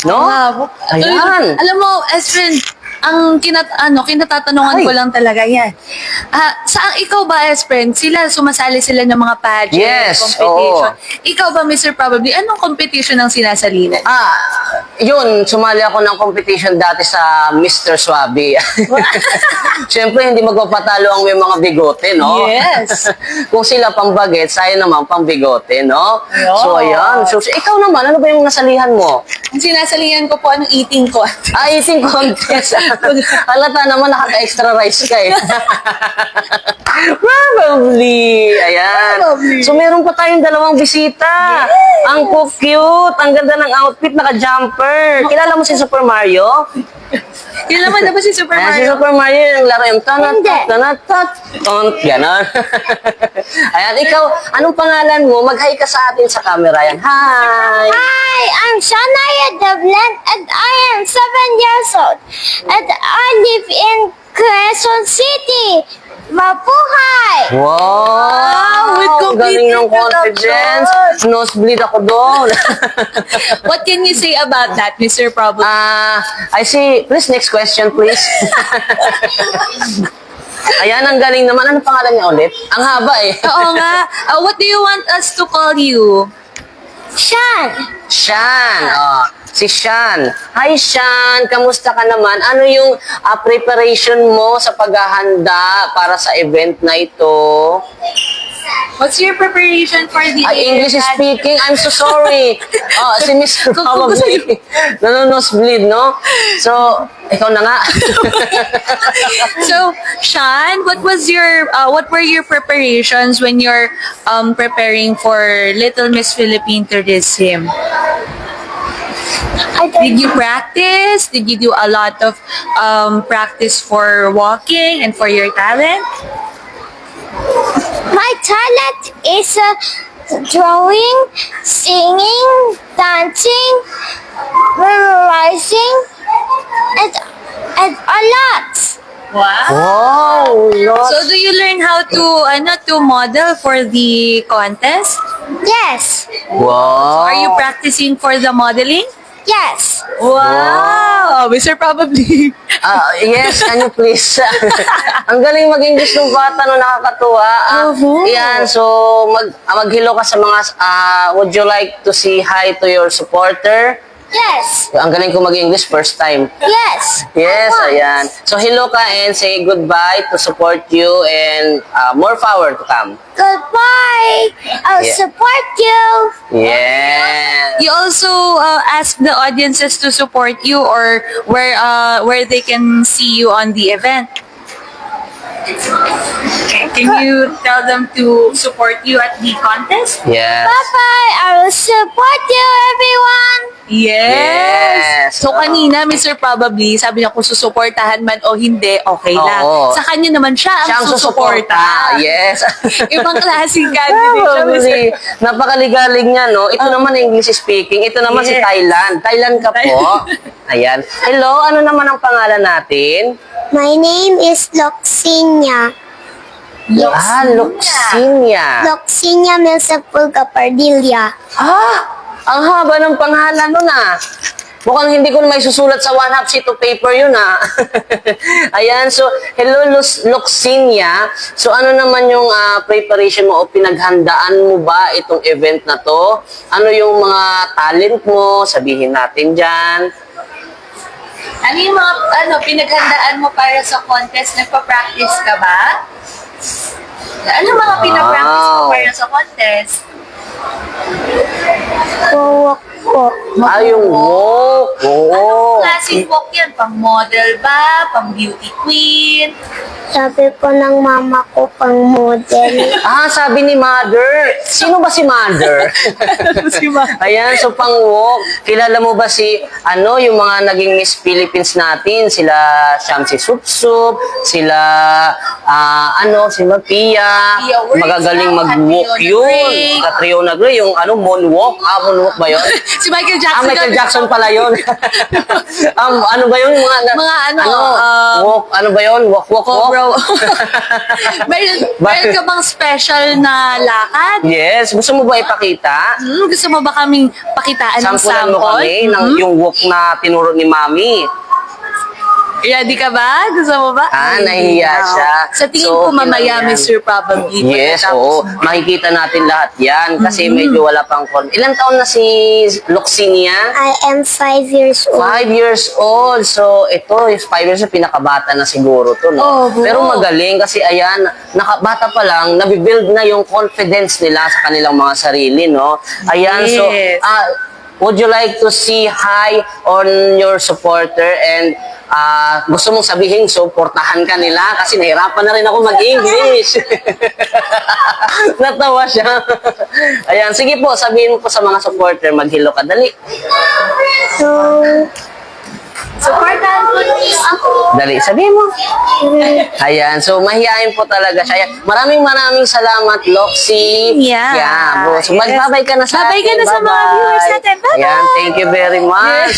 No? Ayan. Alam mo, Espen, ang kinatatanungan ko lang talaga yan. Ikaw ba, Espen, sumasali sila ng mga pageant, Yes, competition. oo. Ikaw ba, Mr. Probably, anong competition ang sinasalinan? Yun, sumali ako ng competition dati sa Mr. Swabe. Siyempre, hindi magpapatalo ang may mga bigote, no? Yes. Kung sila pang baget, sayo naman pang bigote, no? Yeah. So, ayan. So, ikaw naman, ano ba yung nasalihan mo? Ang sinasalihan ko po, anong eating ko? Eating contest. Halata naman, nakaka-extra rice ka eh. Probably. Ayan. Probably. So, meron pa tayong dalawang bisita. Yes. Ang cute. Ang ganda ng outfit, naka-jumper. Kilala mo si Super Mario? Yun naman na ba si Super Ayan, si Mario? Super Mario, yung laro yung Hindi. gano'n. Ayan, ikaw, anong pangalan mo? Mag-hi ka sa atin sa camera yan. Hi! Hi, I'm Shania Devlin and I am 7 years old and I live in Quezon City. Mabuhay! Wow! with complete Galing ng introduction. confidence. Nosebleed ako doon. What can you say about that, Mr. Probably? I see. Please, next question, please. Ayan, ang galing naman. Ano pangalan niya ulit? Ang haba eh. Oo nga. What do you want us to call you? Shan, Shan. Si Shan. Hi, Shan. Kamusta ka naman? Ano yung preparation mo sa paghahanda para sa event na ito? What's your preparation for the English event? speaking, I'm so sorry. Si Mr. Kung Probably. Nanonosebleed, no? So, ikaw na nga. So, Sean, what were your preparations when you're preparing for Little Miss Philippine Tourism? Did you practice? Did you do a lot of practice for walking and for your talent? my talent is drawing, singing, dancing, memorizing, and a lot. Wow. Wow, lots. So, do you learn how to model for the contest? Yes, Wow. Are you practicing for the modeling? yes. Wow, Mr. Probably. Yes, can you please? Ang galing mag-English ng bata, no, nakakatuwa. Yan, so mag-hello ka sa mga, would you like to say hi to your supporter? Yes, Ang galing ko mag-English first time. yes. Yes, I want. ayan. So hello ka and say goodbye to support you and more power to come. Goodbye. I'll Yeah. support you. Yes. You also ask the audiences to support you or where they can see you on the event. Okay. Can you tell them to support you at the contest? Yes. Bye-bye. I will support you, everyone. Yes. So kanina, Mr. Probably, sabi niya kung susuportahan man o hindi, okay lang. Oo. Sa kanya naman siya Siya ang ang susuporta. susuporta. Yes. Ibang klaseng candidate siya, Mr. Probably. Napakaligalig niya, no? Ito naman English speaking. Ito naman si Yes. Thailand. Thailand ka po. Ayan. Hello, ano naman ang pangalan natin? My name is Loxinia. Luxinia. Loxinia Milsapulga Pardilla. Ang haba ng pangalan nun Mukhang hindi ko na may susulat sa one-half sheet of paper yun Ayan, so hello Luxinia. So ano naman yung preparation mo o pinaghandaan mo ba itong event na to? Ano yung mga talent mo? Sabihin natin dyan. Ano yung mga pinaghandaan mo para sa contest? Nagpa-practice ka ba? Ano mga pinapractice mo Wow. para sa contest? Kuwak po. Yung walk. Oo. Klaseng book yan? Pang model ba? Pang beauty queen? Sabi po ng mama ko pang model. Sabi ni Mother. Sino ba si Mother? Ayan, so pang-walk. Kilala mo ba si, yung mga naging Miss Philippines natin? Sila Shamsi Supsup, sila, si Mapia. Pia Wurza, Magagaling mag-walk Catriona yun. Gray. Catriona Gray, yung moonwalk. Moonwalk ba yun? Si Michael Jackson. Michael Jackson pala yun. Ano ba yun? Walk, ano ba yun? Walk, walk, Oh, walk. bro. meron ka bang special na lakad? Yes. Gusto mo ba ipakita? Gusto mo ba kaming pakitaan ng Sampulan sample? mo kami ng yung walk na tinuro ni Mami. Ready ka ba? Gusto mo ba? Nahihiya siya. Sa tingin So, ko mamaya, yun. Mr. Probably. Yes, oo. Makikita natin lahat yan kasi Mm-hmm. medyo wala pang form. Ilang taon na si Loxinia? I am 5 years old. 5 years old. So, ito, 5 years old, pinakabata na siguro to, no? Oh, bro. Pero magaling kasi ayan, bata pa lang, nabibuild na yung confidence nila sa kanilang mga sarili, no? Ayan, so, Yes. would you like to see hi on your supporter and gusto mong sabihin, supportahan ka nila kasi nahirapan na rin ako mag-English. Natawa siya. Ayan, sige po, sabihin mo po sa mga supporter, mag-hello ka, dali. So, Supportan ko ako. Dali, sabihin mo. Ayan, so mahihayin po talaga siya. Ayan, maraming salamat, Loxy. Yeah. Bro. So magbabay ka na sa Babay ka atin. na sa mga Bye-bye. viewers natin. Bye-bye. Ayan, thank you very much.